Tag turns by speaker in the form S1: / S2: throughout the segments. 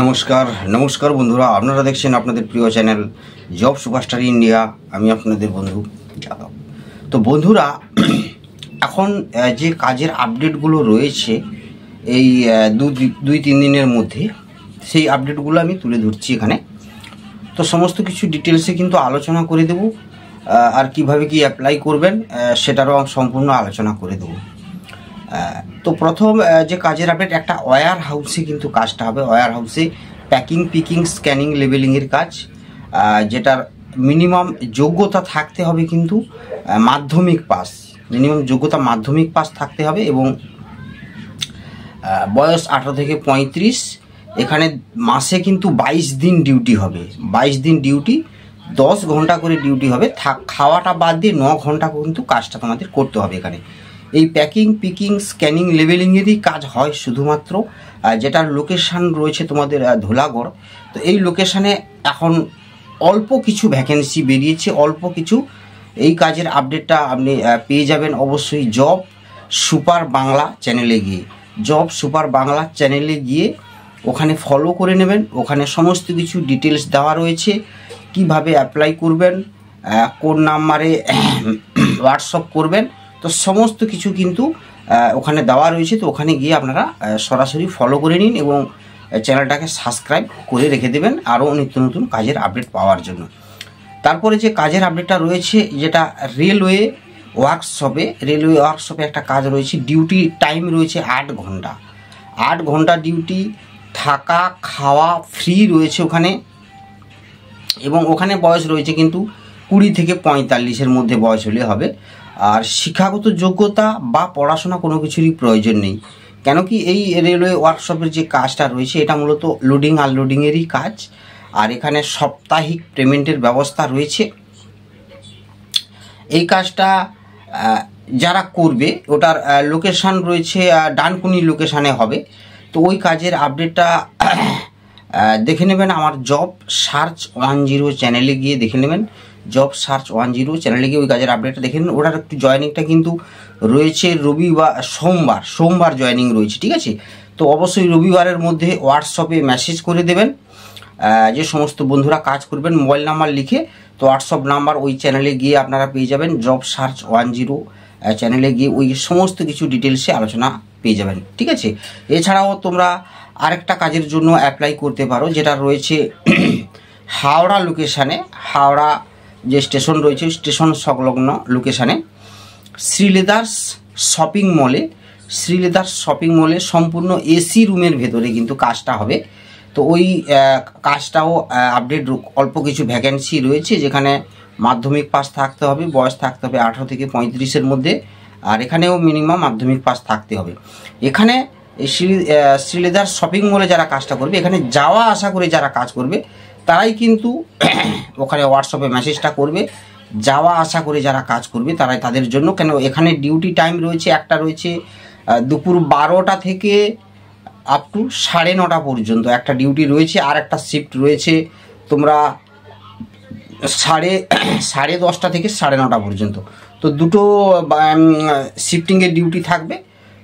S1: নমস্কার নমস্কার বন্ধুরা, আপনারা দেখছেন আপনাদের প্রিয় চ্যানেল জব সুপারস্টার ইন্ডিয়া। আমি আপনাদের বন্ধু যাদব। তো বন্ধুরা, এখন যে কাজের আপডেটগুলো রয়েছে এই দুই তিন দিনের মধ্যে, সেই আপডেটগুলো আমি তুলে ধরছি এখানে। তো সমস্ত কিছু ডিটেলসে কিন্তু আলোচনা করে দেব, আর কিভাবে কি অ্যাপ্লাই করবেন সেটারও সম্পূর্ণ আলোচনা করে দেব। তো প্রথম যে কাজের আপডেট, একটা ওয়্যার হাউসে কিন্তু কাজটা হবে। ওয়্যার হাউসে প্যাকিং, পিকিং, স্ক্যানিং, লেবেলিংয়ের কাজ, যেটার মিনিমাম যোগ্যতা থাকতে হবে কিন্তু মাধ্যমিক পাস। মিনিমাম যোগ্যতা মাধ্যমিক পাস থাকতে হবে এবং বয়স 18 থেকে 35। এখানে মাসে কিন্তু 22 দিন ডিউটি হবে। 22 দিন ডিউটি, 10 ঘন্টা করে ডিউটি হবে। খাওয়াটা বাদ দিয়ে 9 ঘন্টা কিন্তু কাজটা তোমাদের করতে হবে এখানে। এই প্যাকিং, পিকিং, স্ক্যানিং, লেবেলিংয়েরই কাজ হয় শুধুমাত্র। যেটার লোকেশান রয়েছে তোমাদের ধোলাগড়। তো এই লোকেশানে এখন অল্প কিছু ভ্যাকেন্সি বেরিয়েছে, অল্প কিছু। এই কাজের আপডেটটা আপনি পেয়ে যাবেন অবশ্যই জব সুপার বাংলা চ্যানেলে গিয়ে। জব সুপার বাংলা চ্যানেলে গিয়ে ওখানে ফলো করে নেবেন। ওখানে সমস্ত কিছু ডিটেলস দেওয়া রয়েছে, কিভাবে অ্যাপ্লাই করবেন, কোন নাম্বারে হোয়াটসঅ্যাপ করবেন। তো সমস্ত কিছু কিন্তু ওখানে দেওয়া রয়েছে। তো ওখানে গিয়ে আপনারা সরাসরি ফলো করে নিন এবং চ্যানেলটাকে সাবস্ক্রাইব করে রেখে দেবেন আরও নিত্য নতুন কাজের আপডেট পাওয়ার জন্য। তারপরে যে কাজের আপডেটটা রয়েছে, যেটা রেলওয়ে ওয়ার্কশপে একটা কাজ রয়েছে। ডিউটি টাইম রয়েছে 8 ঘন্টা। 8 ঘন্টা ডিউটি, থাকা খাওয়া ফ্রি রয়েছে ওখানে। এবং ওখানে বয়স রয়েছে কিন্তু 20 থেকে 45-এর মধ্যে বয়স হলে হবে। আর শিক্ষাগত যোগ্যতা বা পড়াশোনা কোনো কিছুরই প্রয়োজন নেই। কেন কি এই রেলওয়ে ওয়ার্কশপের যে কাজটা রয়েছে, এটা মূলত লোডিং আনলোডিংয়েরই কাজ। আর এখানে সাপ্তাহিক পেমেন্টের ব্যবস্থা রয়েছে। এই কাজটা যারা করবে, ওটার লোকেশান রয়েছে ডানকুনি লোকেশানে হবে। তো ওই কাজের আপডেটটা দেখে নেবেন আমার জব সার্চ 10 চ্যানেলে গিয়ে দেখে নেবেন। জব সার্চ 10 চ্যানেলে গিয়ে ওই কাজের আপডেটটা দেখে নেবেন। ওটার একটু জয়েনিংটা কিন্তু রয়েছে সোমবার জয়েনিং রয়েছে, ঠিক আছে। তো অবশ্যই রবিবারের মধ্যে হোয়াটসঅ্যাপে মেসেজ করে দেবেন। যে সমস্ত বন্ধুরা কাজ করবেন, মোবাইল নাম্বার লিখে, তো হোয়াটসঅ্যাপ নাম্বার ওই চ্যানেলে গিয়ে আপনারা পেয়ে যাবেন। জব সার্চ 10 চ্যানেলে গিয়ে ওই সমস্ত কিছু ডিটেলসে আলোচনা পেয়ে যাবেন, ঠিক আছে। এছাড়াও তোমরা আরেকটা কাজের জন্য অ্যাপ্লাই করতে পারো, যেটা রয়েছে হাওড়া লোকেশানে। হাওড়া যে স্টেশন রয়েছে, স্টেশন সংলগ্ন লোকেশানে শ্রীলেদার্স শপিং মলে সম্পূর্ণ এসি রুমের ভেতরে কিন্তু কাজটা হবে। তো ওই কাজটাও আপডেট, অল্প কিছু ভ্যাকেন্সি রয়েছে, যেখানে মাধ্যমিক পাস থাকতে হবে, বয়স থাকতে হবে 18 থেকে 35-এর মধ্যে। আর এখানেও মিনিমাম মাধ্যমিক পাস থাকতে হবে। এখানে শ্রীলেদার শপিং মলে যারা কাজটা করবে, এখানে যাওয়া আসা করে যারা কাজ করবে, তারাই কিন্তু ওখানে হোয়াটসঅ্যাপে মেসেজটা করবে। যাওয়া আসা করে যারা কাজ করবে তারাই তাদের জন্য। কেন এখানে ডিউটি টাইম রয়েছে, একটা রয়েছে দুপুর 12টা থেকে আপ টু 9:30 পর্যন্ত একটা ডিউটি রয়েছে। আর একটা শিফট রয়েছে তোমরা 10:30 থেকে 9:30 পর্যন্ত। তো দুটো শিফটিংয়ের ডিউটি থাকবে।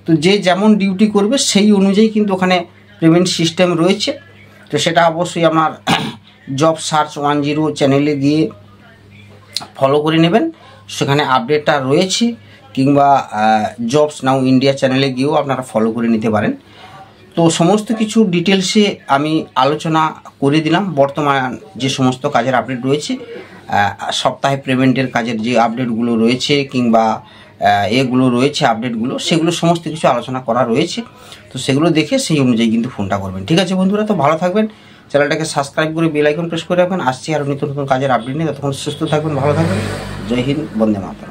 S1: তো যে যেমন ডিউটি করবে সেই অনুযায়ী কিন্তু ওখানে পেমেন্ট সিস্টেম রয়েছে। তো সেটা অবশ্যই আমার জব সার্চ 10 চ্যানেলে গিয়ে ফলো করে নেবেন, সেখানে আপডেটটা রয়েছে। কিংবা জবস নাও ইন্ডিয়া চ্যানেলে গিয়েও আপনারা ফলো করে নিতে পারেন। তো সমস্ত কিছু ডিটেলসে আমি আলোচনা করে দিলাম। বর্তমান যে সমস্ত কাজের আপডেট রয়েছে, সপ্তাহে পেমেন্টের কাজের যে আপডেটগুলো রয়েছে কিংবা এগুলো রয়েছে আপডেটগুলো, সেগুলো সমস্ত কিছু আলোচনা করা রয়েছে। তো সেগুলো দেখে সেই অনুযায়ী কিন্তু ফোনটা করবেন, ঠিক আছে বন্ধুরা। তো ভালো থাকবেন, চ্যানেলটাকে সাবস্ক্রাইব করে বেল আইকন প্রেস করে রাখবেন। আসছি আরও নিত্য নতুন কাজের আপডেট নিয়ে। ততক্ষণ সুস্থ থাকবেন, ভালো থাকবেন। জয় হিন্দ, বন্দে মাতরম।